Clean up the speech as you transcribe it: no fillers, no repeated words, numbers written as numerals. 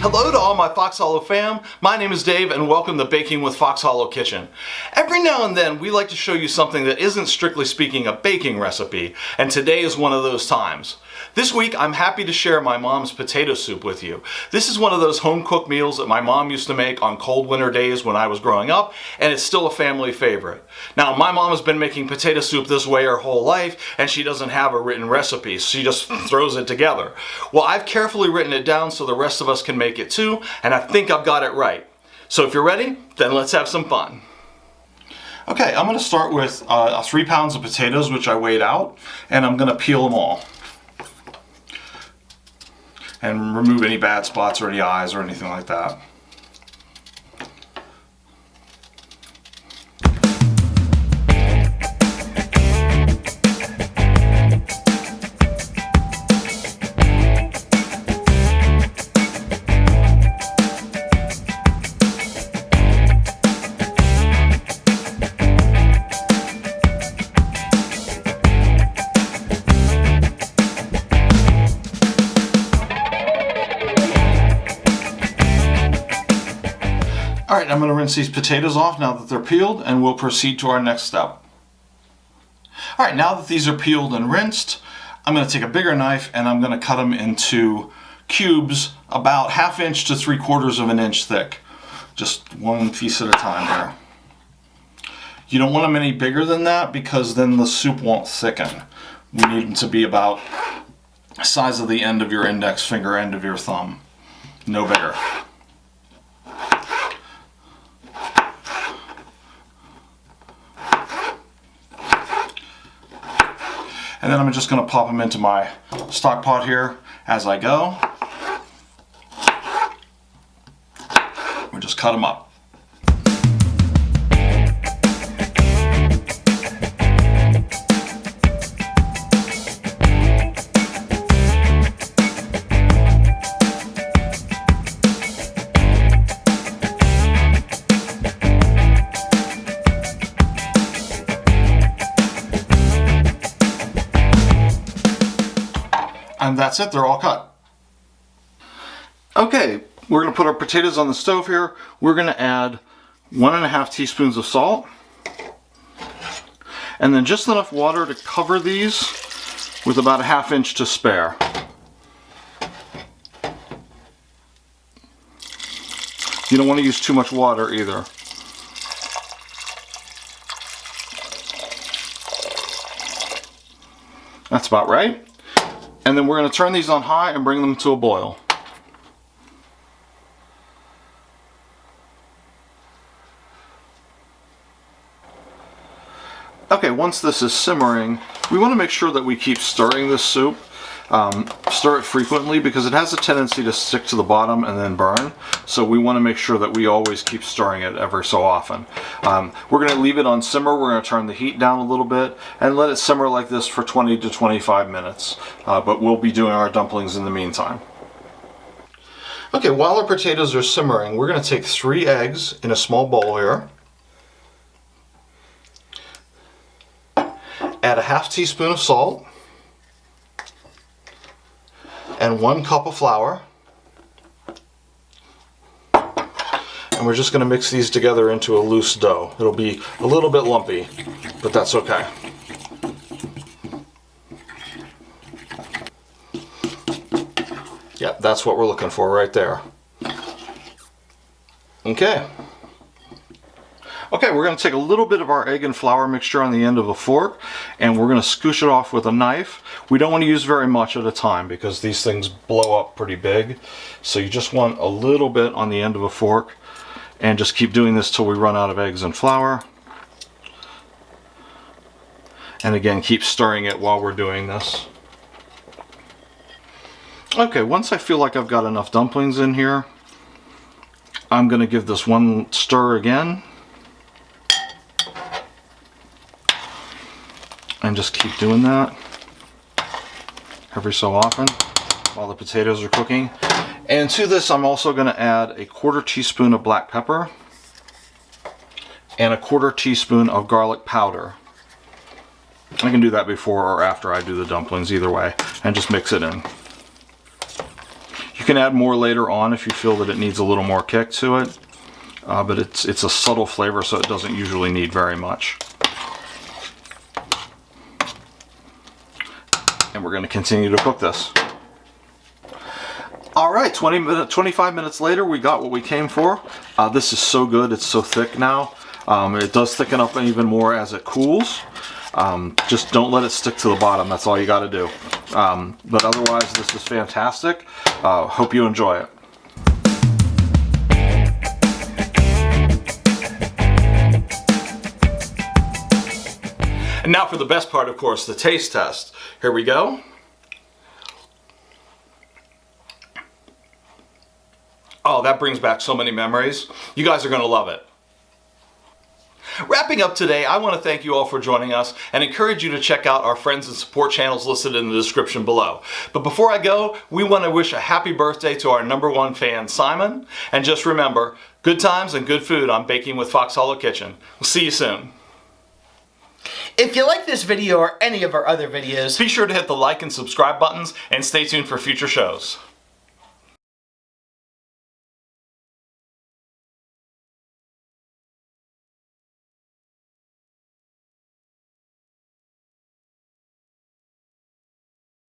Hello to all my Fox Hallow fam. My name is Dave and welcome to Baking with Fox Hallow Kitchen. Every now and then we like to show you something that isn't strictly speaking a baking recipe, and today is one of those times. This week I'm happy to share my mom's potato soup with you. This is one of those home cooked meals that my mom used to make on cold winter days when I was growing up, and it's still a family favorite. Now my mom has been making potato soup this way her whole life, and she doesn't have a written recipe, so she just throws it together. Well, I've carefully written it down so the rest of us can make it too, and I think I've got it right. So if you're ready, then let's have some fun. Okay, I'm going to start with 3 pounds of potatoes, which I weighed out, and I'm going to peel them all and remove any bad spots or any eyes or anything like that. Alright, I'm going to rinse these potatoes off now that they're peeled, and we'll proceed to our next step. Alright, now that these are peeled and rinsed, I'm going to take a bigger knife and I'm going to cut them into cubes about 1/2 inch to 3/4 of an inch thick. Just one piece at a time here. You don't want them any bigger than that because then the soup won't thicken. We need them to be about the size of the end of your index finger, end of your thumb. No bigger. And then I'm just going to pop them into my stock pot here as I go. We'll just cut them up. And that's it, they're all cut. Okay, we're going to put our potatoes on the stove here. We're going to add 1.5 teaspoons of salt. And then just enough water to cover these with about 1/2 inch to spare. You don't want to use too much water either. That's about right. And then we're going to turn these on high and bring them to a boil. Okay, once this is simmering, we want to make sure that we keep stirring this soup. Stir it frequently because it has a tendency to stick to the bottom and then burn. So we want to make sure that we always keep stirring it ever so often. We're going to leave it on simmer. We're going to turn the heat down a little bit and let it simmer like this for 20 to 25 minutes. But we'll be doing our dumplings in the meantime. Okay, while our potatoes are simmering, we're going to take 3 eggs in a small bowl here. Add 1/2 teaspoon of salt. And 1 cup of flour. And we're just going to mix these together into a loose dough. It'll be a little bit lumpy, but that's okay. Yep, that's what we're looking for right there. Okay. Okay, we're going to take a little bit of our egg and flour mixture on the end of a fork, and we're going to scoosh it off with a knife. We don't want to use very much at a time because these things blow up pretty big. So you just want a little bit on the end of a fork, and just keep doing this till we run out of eggs and flour. And again, keep stirring it while we're doing this. Okay, once I feel like I've got enough dumplings in here, I'm going to give this one stir again. And just keep doing that every so often while the potatoes are cooking. And to this I'm also going to add a 1/4 teaspoon of black pepper and a 1/4 teaspoon of garlic powder. I can do that before or after I do the dumplings, either way, and just mix it in. You You can add more later on if you feel that it needs a little more kick to it, but it's a subtle flavor, so it doesn't usually need very much. And we're going to continue to cook this. All right, 25 minutes later, we got what we came for. This is so good. It's so thick now. It does thicken up even more as it cools. Just don't let it stick to the bottom. That's all you got to do. But otherwise, this is fantastic. Hope you enjoy it. And now for the best part, of course, the taste test. Here we go. Oh, that brings back so many memories. You guys are going to love it. Wrapping up today, I want to thank you all for joining us and encourage you to check out our friends and support channels listed in the description below. But before I go, we want to wish a happy birthday to our #1 fan, Simon. And just remember, good times and good food on Baking with Fox Hallow Kitchen. We'll see you soon. If you like this video or any of our other videos, be sure to hit the like and subscribe buttons and stay tuned for future shows.